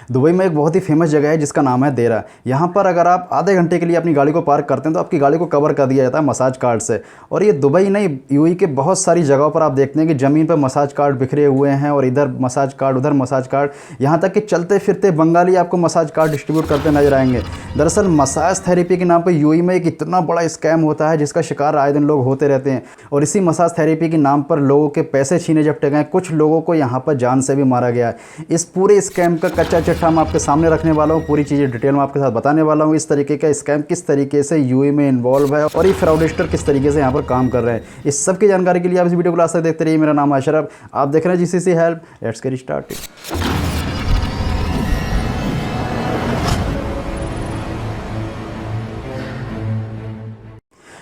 Dubai में एक बहुत ही फेमस जगह है जिसका नाम है देरा। यहाँ पर अगर आप आधे घंटे के लिए अपनी गाड़ी को पार्क करते हैं तो आपकी गाड़ी को कवर कर दिया जाता है मसाज कार्ड से। और ये दुबई नहीं, यूएई के बहुत सारी जगहों पर आप देखते हैं कि ज़मीन पर मसाज कार्ड बिखरे हुए हैं और इधर मसाज कार्ड उधर मसाज कार्ड, यहाँ तक कि चलते फिरते बंगाली आपको मसाज कार्ड डिस्ट्रीब्यूट करते नजर आएंगे। दरअसल मसाज थेरेपी के नाम पर यूएई में एक इतना बड़ा स्कैम होता है जिसका शिकार आए दिन लोग होते रहते हैं। और इसी मसाज थेरेपी के नाम पर लोगों के पैसे छीने झपटे गए, कुछ लोगों को यहाँ पर जान से भी मारा गया है। इस पूरे स्कैम का कच्चा चिट्ठा मैं आपके सामने रखने वाला हूँ, पूरी चीज़ें डिटेल में आपके साथ बताने वाला हूँ। इस तरीके का स्कैम किस तरीके से यूएई में इन्वॉल्व है और ये फ्रॉडस्टर किस तरीके से यहाँ पर काम कर रहे हैं, इस सब की जानकारी के लिए आप इस वीडियो को लास्ट तक देखते रहिए। मेरा नाम है अशरफ, आप देख रहे हैं GCC help. Let's get started.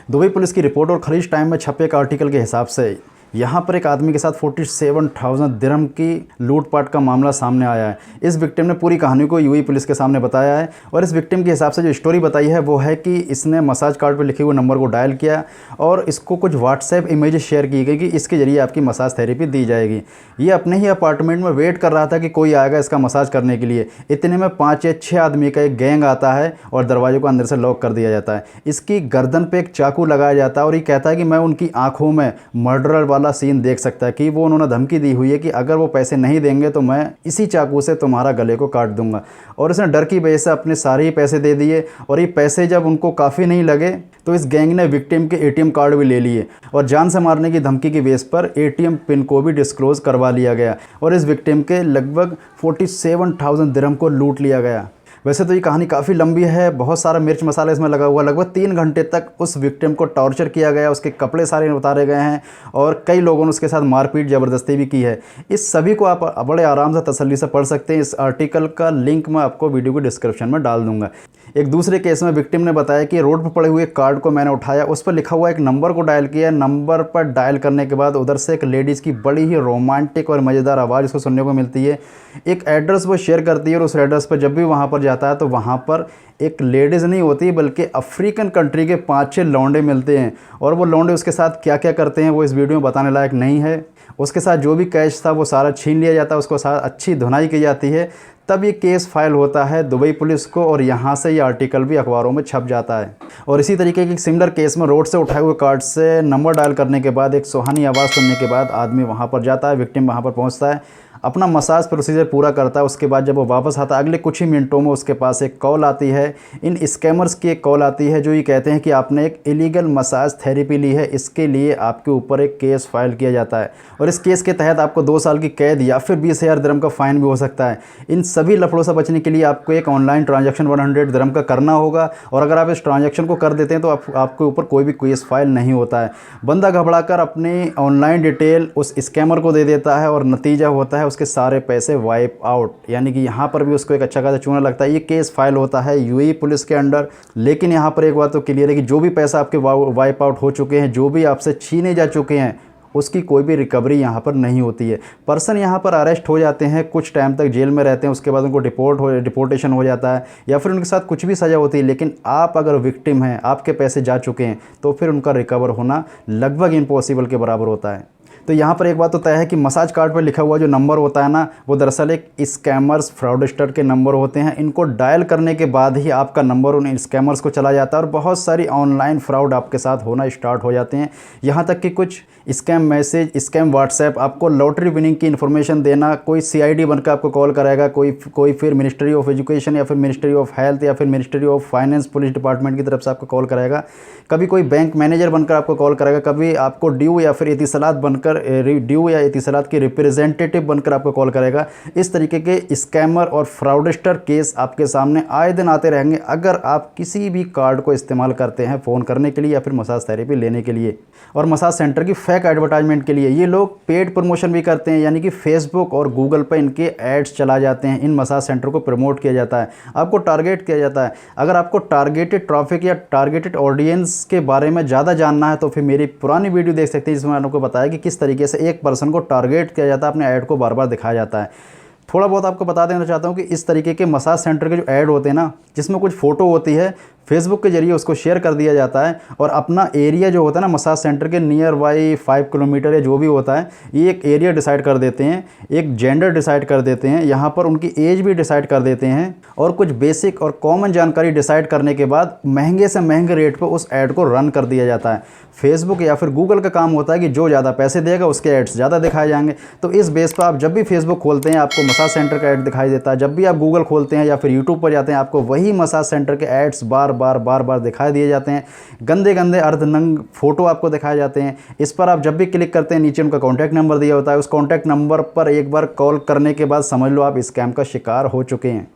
Dubai police की रिपोर्ट और खलीज टाइम में छपे एक आर्टिकल के हिसाब से यहाँ पर एक आदमी के साथ 47,000 दिरहम की लूटपाट का मामला सामने आया है। इस विक्टिम ने पूरी कहानी को यूएई पुलिस के सामने बताया है और इस विक्टिम के हिसाब से जो स्टोरी बताई है वो है कि इसने मसाज कार्ड पर लिखे हुए नंबर को डायल किया और इसको कुछ व्हाट्सएप इमेजेस शेयर की गई कि इसके ज़रिए आपकी मसाज थेरेपी दी जाएगी। ये अपने ही अपार्टमेंट में वेट कर रहा था कि कोई आएगा इसका मसाज करने के लिए। इतने में 5 या 6 आदमी का एक गैंग आता है और दरवाजे को अंदर से लॉक कर दिया जाता है। इसकी गर्दन पे एक चाकू लगाया जाता है और ये कहता है कि मैं उनकी आंखों में मर्डरर वाला सीन देख सकता है कि वो उन्होंने धमकी दी हुई है कि अगर वो पैसे नहीं देंगे तो मैं इसी चाकू से तुम्हारा गले को काट दूंगा। और उसने डर की वजह से अपने सारे ही पैसे दे दिए और ये पैसे जब उनको काफ़ी नहीं लगे तो इस गैंग ने विक्टिम के एटीएम कार्ड भी ले लिए और जान से मारने की धमकी की बेस पर एटीएम पिन को भी डिस्क्लोज करवा लिया गया और इस विक्टिम के लगभग 47,000 दिरहम को लूट लिया गया। वैसे तो ये कहानी काफ़ी लंबी है, बहुत सारा मिर्च मसाला इसमें लगा हुआ। लगभग 3 घंटे तक उस विक्टिम को टॉर्चर किया गया, उसके कपड़े सारे उतारे गए हैं और कई लोगों ने उसके साथ मारपीट ज़बरदस्ती भी की है। इस सभी को आप बड़े आराम से तसल्ली से पढ़ सकते हैं। इस आर्टिकल का लिंक मैं आपको वीडियो को डिस्क्रिप्शन में डाल दूंगा। एक दूसरे केस में विक्टिम ने बताया कि रोड पर पड़े हुए कार्ड को मैंने उठाया, उस पर लिखा हुआ एक नंबर को डायल किया। नंबर पर डायल करने के बाद उधर से एक लेडीज़ की बड़ी ही रोमांटिक और मज़ेदार आवाज़ उसको सुनने को मिलती है। एक एड्रेस वो शेयर करती है और उस एड्रेस पर जब भी वहाँ पर जाता है तो वहाँ पर एक लेडीज़ नहीं होती बल्कि अफ्रीकन कंट्री के 5-6 लौंडे मिलते हैं और वो लौंडे उसके साथ क्या क्या करते हैं वो इस वीडियो में बताने लायक नहीं है। उसके साथ जो भी कैश था वो सारा छीन लिया जाता है, उसको साथ अच्छी धुनाई की जाती है। तब ये केस फाइल होता है दुबई पुलिस को और यहाँ से ये आर्टिकल भी अखबारों में छप जाता है। और इसी तरीके के सिमिलर केस में रोड से उठाए हुए कार्ड से नंबर डायल करने के बाद एक सुहानी आवाज़ सुनने के बाद आदमी वहाँ पर जाता है, विक्टिम वहाँ पर पहुँचता है, अपना मसाज प्रोसीजर पूरा करता है। उसके बाद जब वो वापस आता है अगले कुछ ही मिनटों में उसके पास एक कॉल आती है। इन स्कैमर्स की एक कॉल आती है जो ये कहते हैं कि आपने एक इलीगल मसाज थेरेपी ली है, इसके लिए आपके ऊपर एक केस फाइल किया जाता है और इस केस के तहत आपको 2 साल की कैद या फिर 20,000 दिरहम का फ़ाइन भी हो सकता है। इन सभी लफड़ों से बचने के लिए आपको एक ऑनलाइन ट्रांजैक्शन 100 दिरहम का करना होगा और अगर आप इस ट्रांजैक्शन को कर देते हैं तो आपके ऊपर कोई भी केस फाइल नहीं होता है। बंदा घबराकर अपनी ऑनलाइन डिटेल उस स्कैमर को दे देता है और नतीजा होता है उसके सारे पैसे वाइप आउट। यानी कि यहाँ पर भी उसको एक अच्छा खासा चूना लगता है। ये केस फाइल होता है यूएई पुलिस के अंडर। लेकिन यहाँ पर एक बात तो क्लियर है कि जो भी पैसा आपके वाइप आउट हो चुके हैं, जो भी आपसे छीने जा चुके हैं, उसकी कोई भी रिकवरी यहाँ पर नहीं होती है। पर्सन यहाँ पर अरेस्ट हो जाते हैं, कुछ टाइम तक जेल में रहते हैं, उसके बाद उनको डिपोर्टेशन हो जाता है या फिर उनके साथ कुछ भी सज़ा होती है। लेकिन आप अगर विक्टिम हैं, आपके पैसे जा चुके हैं, तो फिर उनका रिकवर होना लगभग इम्पॉसिबल के बराबर होता है। तो यहाँ पर एक बात तो तय है कि मसाज कार्ड पर लिखा हुआ जो नंबर होता है ना, वो दरअसल एक स्कैमर्स फ्रॉडस्टर के नंबर होते हैं। इनको डायल करने के बाद ही आपका नंबर उन स्कैमर्स को चला जाता है और बहुत सारी ऑनलाइन फ्रॉड आपके साथ होना स्टार्ट हो जाते हैं। यहाँ तक कि कुछ स्कैम मैसेज, स्कैम व्हाट्सएप, आपको लॉटरी विनिंग की इन्फॉर्मेशन देना, कोई सीआईडी बनकर आपको कॉल कराएगा, कोई फिर मिनिस्ट्री ऑफ एजुकेशन या फिर मिनिस्ट्री ऑफ हेल्थ या फिर ministry of finance police department की तरफ से आपको कॉल कराएगा। कभी कोई बैंक मैनेजर बनकर आपको कॉल कराएगा, कभी आपको ड्यू या फिर इतिसलात बनकर ड्यू या इतिसलात की रिप्रेजेंटेटिव बनकर आपको कॉल करेगा। इस तरीके के स्कैमर और फ्रॉडस्टर केस आपके सामने आए दिन आते रहेंगे अगर आप किसी भी कार्ड को इस्तेमाल करते हैं फ़ोन करने के लिए या फिर मसाज थेरेपी लेने के लिए और मसाज सेंटर की फेक एडवर्टाइजमेंट के लिए। ये लोग पेड प्रमोशन भी करते हैं, यानी कि फेसबुक और गूगल पर इनके एड्स चला जाते हैं। इन मसाज सेंटर को प्रमोट किया जाता है, आपको टारगेट किया जाता है। अगर आपको टारगेटेड ट्रैफिक या टारगेटेड ऑडियंस के बारे में ज़्यादा जानना है तो फिर मेरी पुरानी वीडियो देख सकते हैं जिसमें मैंने आपको बताया कि किस तरीके से एक पर्सन को टारगेट किया जाता है, अपने ऐड को बार बार दिखाया जाता है। थोड़ा बहुत आपको बता देना चाहता हूँ कि इस तरीके के मसाज सेंटर के जो ऐड होते हैं ना, जिसमें कुछ फ़ोटो होती है, फेसबुक के जरिए उसको शेयर कर दिया जाता है और अपना एरिया जो होता है ना मसाज सेंटर के नियर बाई 5 किलोमीटर या जो भी होता है, ये एक एरिया डिसाइड कर देते हैं, एक जेंडर डिसाइड कर देते हैं, यहाँ पर उनकी एज भी डिसाइड कर देते हैं और कुछ बेसिक और कॉमन जानकारी डिसाइड करने के बाद महंगे से महंगे रेट पर उस ऐड को रन कर दिया जाता है। फेसबुक या फिर गूगल का काम होता है कि जो ज़्यादा पैसे देगा उसके एड्स ज़्यादा दिखाए जाएंगे। तो इस बेस पर आप जब भी फेसबुक खोलते हैं आपको मसाज सेंटर का ऐड दिखाई देता है, जब भी आप गूगल खोलते हैं या फिर यूट्यूब पर जाते हैं आपको वही मसाज सेंटर के एड्स बार बार दिखाई दिए जाते हैं। गंदे गंदे अर्धनग्न फ़ोटो आपको दिखाए जाते हैं। इस पर आप जब भी क्लिक करते हैं नीचे उनका कॉन्टैक्ट नंबर दिया होता है, उस कॉन्टैक्ट नंबर पर एक बार कॉल करने के बाद समझ लो आप स्कैम का शिकार हो चुके हैं।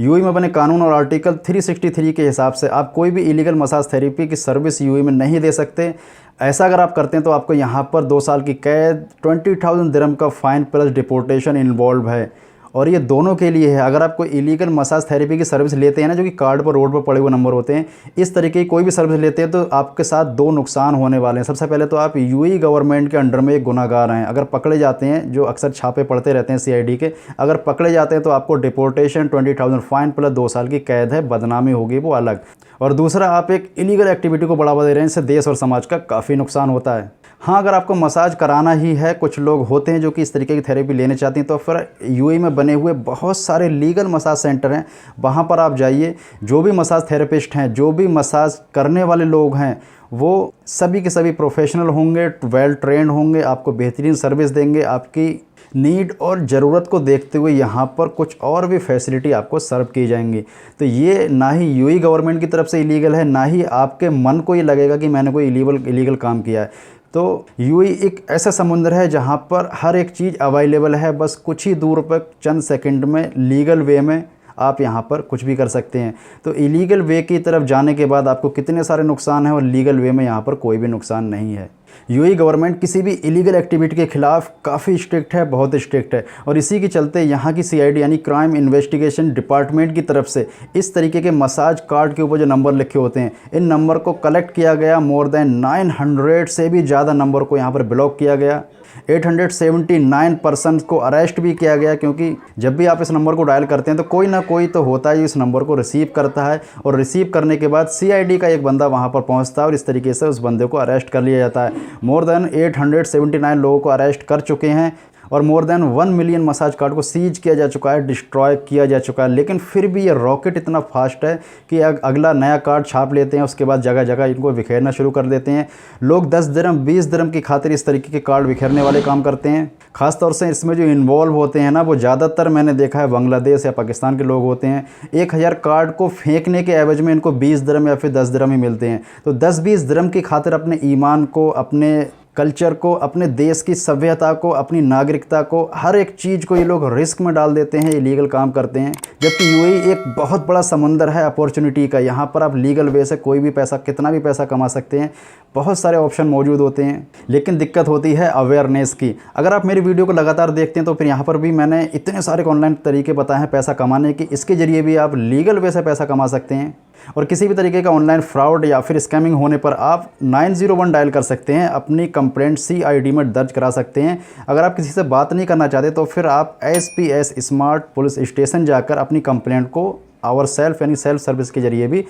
यूएई में बने कानून और आर्टिकल 363 के हिसाब से आप कोई भी इलीगल मसाज थेरेपी की सर्विस यूएई में नहीं दे सकते। ऐसा अगर आप करते हैं तो आपको यहाँ पर 2 साल की कैद, 20,000 दिरहम का फाइन प्लस डिपोर्टेशन इन्वॉल्व है। और ये दोनों के लिए है। अगर आप कोई इलीगल मसाज थेरेपी की सर्विस लेते हैं ना, जो कि कार्ड पर रोड पर पड़े हुए नंबर होते हैं, इस तरीके की कोई भी सर्विस लेते हैं तो आपके साथ 2 नुकसान होने वाले हैं। सबसे पहले तो आप यूएई गवर्नमेंट के अंडर में एक गुनाहगार हैं। अगर पकड़े जाते हैं, जो अक्सर छापे पड़ते रहते हैं सीआईडी के, अगर पकड़े जाते हैं तो आपको डिपोर्टेशन, 20,000 फाइन प्लस 2 साल की कैद है, बदनामी होगी वो अलग। और दूसरा, आप एक इलीगल एक्टिविटी को बढ़ावा दे रहे हैं, इससे देश और समाज का काफ़ी नुकसान होता है। हाँ, अगर आपको मसाज कराना ही है, कुछ लोग होते हैं जो कि इस तरीके की थेरेपी लेने चाहते हैं, तो फिर यूएई में बने हुए बहुत सारे लीगल मसाज सेंटर हैं, वहाँ पर आप जाइए। जो भी मसाज थेरेपिस्ट हैं, जो भी मसाज करने वाले लोग हैं, वो सभी के सभी प्रोफेशनल होंगे, वेल ट्रेंड होंगे, आपको बेहतरीन सर्विस देंगे। आपकी नीड और ज़रूरत को देखते हुए यहाँ पर कुछ और भी फैसिलिटी आपको सर्व की जाएंगी। तो ये ना ही यूएई गवर्नमेंट की तरफ से इलीगल है, ना ही आपके मन को ये लगेगा कि मैंने कोई इलीगल काम किया है। तो यूएई एक ऐसा समुंदर है जहाँ पर हर एक चीज़ अवेलेबल है, बस कुछ ही दूर पर चंद सेकंड में लीगल वे में आप यहाँ पर कुछ भी कर सकते हैं। तो इलीगल वे की तरफ जाने के बाद आपको कितने सारे नुकसान हैं और लीगल वे में यहाँ पर कोई भी नुकसान नहीं है। यूएई गवर्नमेंट किसी भी इलीगल एक्टिविटी के खिलाफ काफ़ी स्ट्रिक्ट है, बहुत स्ट्रिक्ट है। और इसी के चलते यहाँ की सीआईडी यानी क्राइम इन्वेस्टिगेशन डिपार्टमेंट की तरफ से इस तरीके के मसाज कार्ड के ऊपर जो नंबर लिखे होते हैं, इन नंबर को कलेक्ट किया गया। मोर देन 900 से भी ज़्यादा नंबर को यहाँ पर ब्लॉक किया गया। 879 पर्सन को अरेस्ट भी किया गया, क्योंकि जब भी आप इस नंबर को डायल करते हैं तो कोई ना कोई तो होता है इस नंबर को रिसीव करता है, और रिसीव करने के बाद सीआईडी का एक बंदा वहां पर पहुंचता है और इस तरीके से उस बंदे को अरेस्ट कर लिया जाता है। मोर देन 879 लोगों को अरेस्ट कर चुके हैं और more than 1 million massage card को सीज किया जा चुका है, डिस्ट्रॉय किया जा चुका है। लेकिन फिर भी ये रॉकेट इतना फास्ट है कि अगला नया कार्ड छाप लेते हैं, उसके बाद जगह जगह इनको बिखेरना शुरू कर देते हैं। लोग 10 दिरहम 20 दिरहम की खातिर इस तरीके के कार्ड बिखेरने वाले काम करते हैं। ख़ासतौर से इसमें जो इन्वॉल्व होते हैं ना, वो ज़्यादातर मैंने देखा है बांग्लादेश या पाकिस्तान के लोग होते हैं। 1000 कार्ड को फेंकने के एवज में इनको 20 दिरहम या फिर 10 दिरहम ही मिलते हैं। तो 10-20 दिरहम की खातिर अपने ईमान को, अपने कल्चर को, अपने देश की सभ्यता को, अपनी नागरिकता को, हर एक चीज़ को ये लोग रिस्क में डाल देते हैं, इलीगल काम करते हैं। जबकि यूएई एक बहुत बड़ा समंदर है अपॉर्चुनिटी का। यहाँ पर आप लीगल वे से कोई भी पैसा, कितना भी पैसा कमा सकते हैं, बहुत सारे ऑप्शन मौजूद होते हैं। लेकिन दिक्कत होती है अवेयरनेस की। अगर आप मेरी वीडियो को लगातार देखते हैं तो फिर यहाँ पर भी मैंने इतने सारे ऑनलाइन तरीके बताए हैं पैसा कमाने के, इसके ज़रिए भी आप लीगल वे से पैसा कमा सकते हैं। और किसी भी तरीके का ऑनलाइन फ्रॉड या फिर स्कैमिंग होने पर आप 901 डायल कर सकते हैं, अपनी कंप्लेंट सीआईडी में दर्ज करा सकते हैं। अगर आप किसी से बात नहीं करना चाहते तो फिर आप एसपीएस स्मार्ट पुलिस स्टेशन जाकर अपनी कंप्लेंट को आवर सेल्फ यानी सेल्फ सर्विस के जरिए भी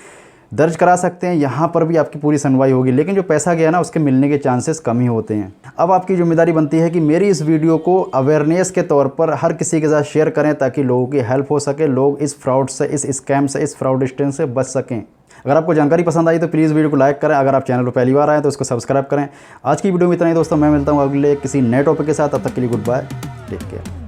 दर्ज करा सकते हैं। यहाँ पर भी आपकी पूरी सुनवाई होगी, लेकिन जो पैसा गया ना उसके मिलने के चांसेस कम ही होते हैं। अब आपकी जिम्मेदारी बनती है कि मेरी इस वीडियो को अवेयरनेस के तौर पर हर किसी के साथ शेयर करें, ताकि लोगों की हेल्प हो सके, लोग इस फ्रॉड से, इस स्कैम से, इस फ्रॉडस्टेंस से बच सकें। अगर आपको जानकारी पसंद आई तो प्लीज़ वीडियो को लाइक करें। अगर आप चैनल पर पहली बार आए तो उसको सब्सक्राइब करें। आज की वीडियो में इतना ही दोस्तों, मैं मिलता हूँ अगले किसी नए टॉपिक के साथ। तब तक के लिए गुड बाय, टेक केयर।